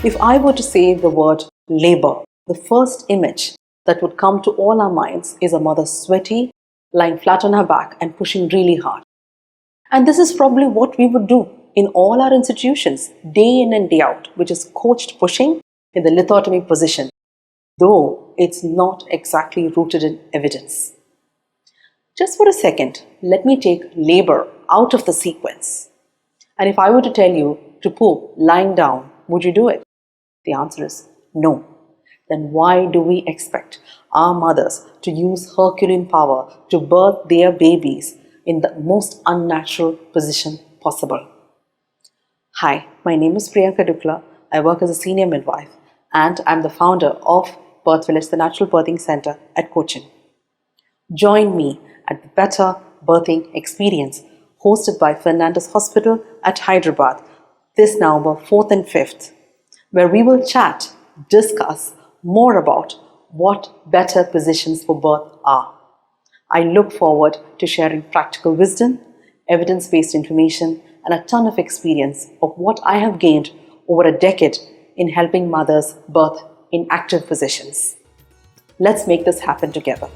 If I were to say the word labor, the first image that would come to all our minds is a mother sweaty, lying flat on her back and pushing really hard. And this is probably what we would do in all our institutions, day in and day out, which is coached pushing in the lithotomy position, though it's not exactly rooted in evidence. Just for a second, let me take labor out of the sequence. And if I were to tell you to poop lying down, would you do it? The answer is no. Then why do we expect our mothers to use Herculean power to birth their babies in the most unnatural position possible? Hi, my name is Priyanka Idicula. I work as a senior midwife and I'm the founder of Birthvillage, the Natural Birthing Center at Cochin. Join me at the Better Birthing Experience hosted by Fernandez Hospital at Hyderabad this November 4th and 5th, where we will chat, discuss more about what better positions for birth are. I look forward to sharing practical wisdom, evidence-based information, and a ton of experience of what I have gained over a decade in helping mothers birth in active positions. Let's make this happen together.